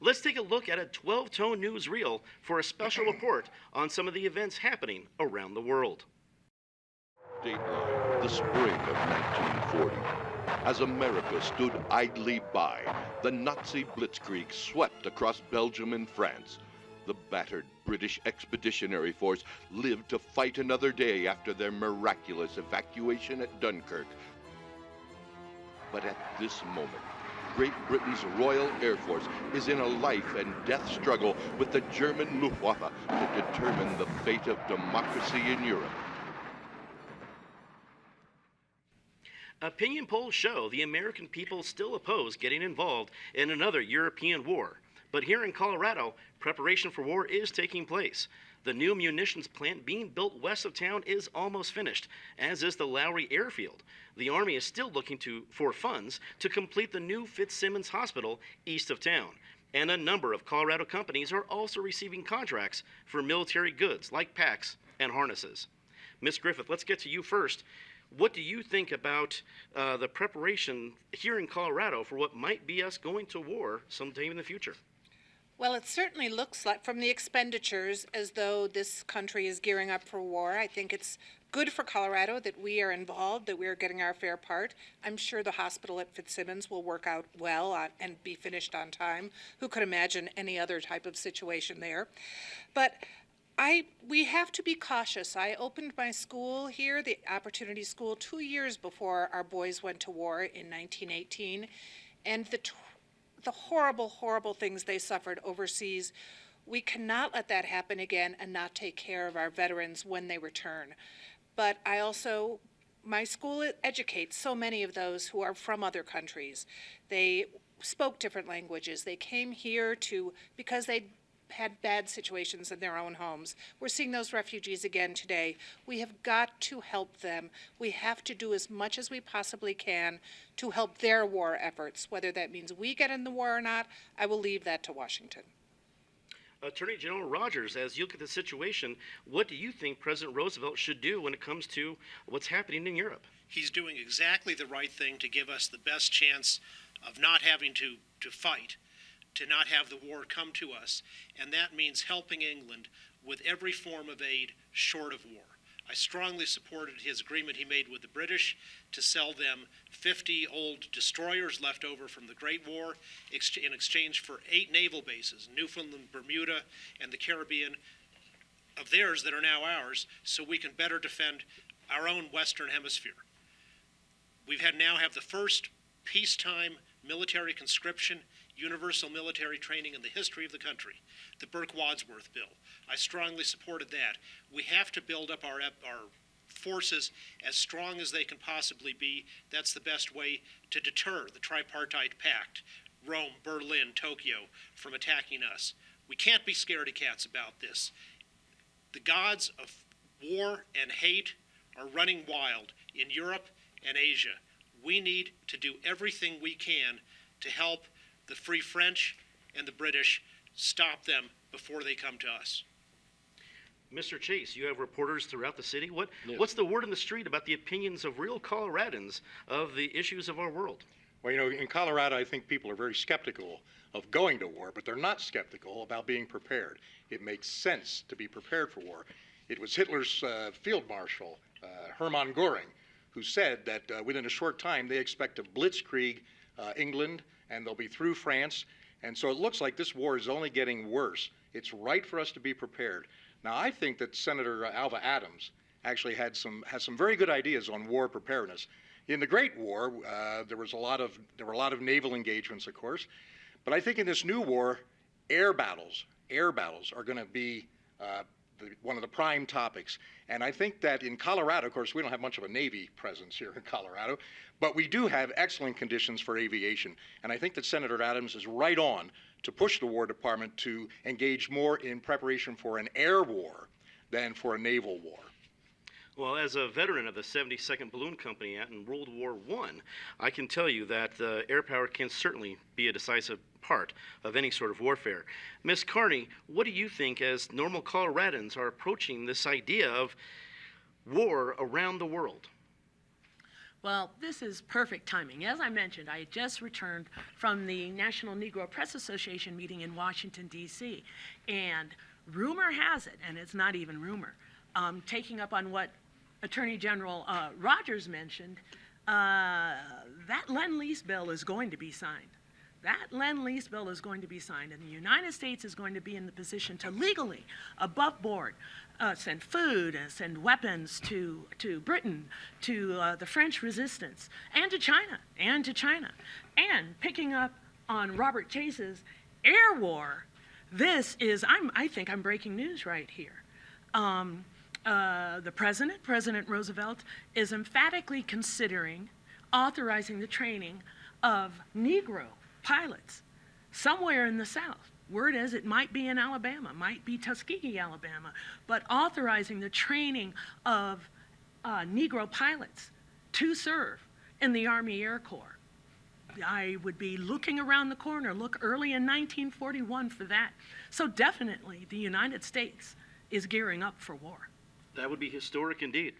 let's take a look at a 12-tone newsreel for a special report on some of the events happening around the world. Dateline, the spring of 1940. As America stood idly by, the Nazi blitzkrieg swept across Belgium and France. The battered British Expeditionary Force lived to fight another day after their miraculous evacuation at Dunkirk. But at this moment, Great Britain's Royal Air Force is in a life and death struggle with the German Luftwaffe to determine the fate of democracy in Europe. Opinion polls show the American people still oppose getting involved in another European war. But here in Colorado, preparation for war is taking place. The new munitions plant being built west of town is almost finished, as is the Lowry airfield. The Army is still looking for funds to complete the new Fitzsimmons Hospital east of town. And a number of Colorado companies are also receiving contracts for military goods like packs and harnesses. Ms. Griffith, let's get to you first. What do you think about the preparation here in Colorado for what might be us going to war sometime in the future? Well, it certainly looks like, from the expenditures, as though this country is gearing up for war. I think it's good for Colorado that we are involved, that we are getting our fair part. I'm sure the hospital at Fitzsimmons will work out well and be finished on time. Who could imagine any other type of situation there? But we have to be cautious. I opened my school here, the Opportunity School, 2 years before our boys went to war in 1918, and the horrible, horrible things they suffered overseas. We cannot let that happen again and not take care of our veterans when they return. But my school educates so many of those who are from other countries. They spoke different languages. They came here because they had bad situations in their own homes. We're seeing those refugees again today. We have got to help them. We have to do as much as we possibly can to help their war efforts. Whether that means we get in the war or not, I will leave that to Washington. Attorney General Rogers, as you look at the situation, what do you think President Roosevelt should do when it comes to what's happening in Europe? He's doing exactly the right thing to give us the best chance of not having to fight, to not have the war come to us, and that means helping England with every form of aid short of war. I strongly supported his agreement he made with the British to sell them 50 old destroyers left over from the Great War in exchange for 8 naval bases, Newfoundland, Bermuda, and the Caribbean, of theirs that are now ours, so we can better defend our own Western Hemisphere. We now have the first peacetime military conscription, universal military training in the history of the country, the Burke-Wadsworth Bill. I strongly supported that. We have to build up our forces as strong as they can possibly be. That's the best way to deter the tripartite pact, Rome, Berlin, Tokyo, from attacking us. We can't be scaredy cats about this. The gods of war and hate are running wild in Europe and Asia. We need to do everything we can to help the Free French and the British stop them before they come to us. Mr. Chase, you have reporters throughout the city. What's the word in the street about the opinions of real Coloradans of the issues of our world? Well, in Colorado, I think people are very skeptical of going to war, but they're not skeptical about being prepared. It makes sense to be prepared for war. It was Hitler's field marshal, Hermann Göring, who said that within a short time they expect to blitzkrieg England, and they'll be through France. And so it looks like this war is only getting worse. It's right for us to be prepared. Now, I think that Senator Alva Adams actually has some very good ideas on war preparedness. In the Great War, there were a lot of naval engagements, of course, but I think in this new war, air battles are going to be one of the prime topics. And I think that in Colorado, of course, we don't have much of a Navy presence here in Colorado, but we do have excellent conditions for aviation. And I think that Senator Adams is right on to push the War Department to engage more in preparation for an air war than for a naval war. Well, as a veteran of the 72nd Balloon Company in World War I can tell you that air power can certainly be a decisive part of any sort of warfare. Ms. Carney, what do you think as normal Coloradans are approaching this idea of war around the world? Well, this is perfect timing. As I mentioned, I had just returned from the National Negro Press Association meeting in Washington, D.C., and rumor has it, and it's not even rumor, taking up on what Attorney General Rogers mentioned, that Lend-Lease bill is going to be signed. That Lend-Lease bill is going to be signed, and the United States is going to be in the position to legally, above board, send food and send weapons to Britain, to the French resistance, and to China. And picking up on Robert Chase's air war, this is, I think I'm breaking news right here. The President Roosevelt, is emphatically considering authorizing the training of Negro pilots somewhere in the South. Word is it might be in Alabama, might be Tuskegee, Alabama, but authorizing the training of Negro pilots to serve in the Army Air Corps. I would be looking around the corner, look early in 1941 for that. So definitely the United States is gearing up for war. That would be historic indeed.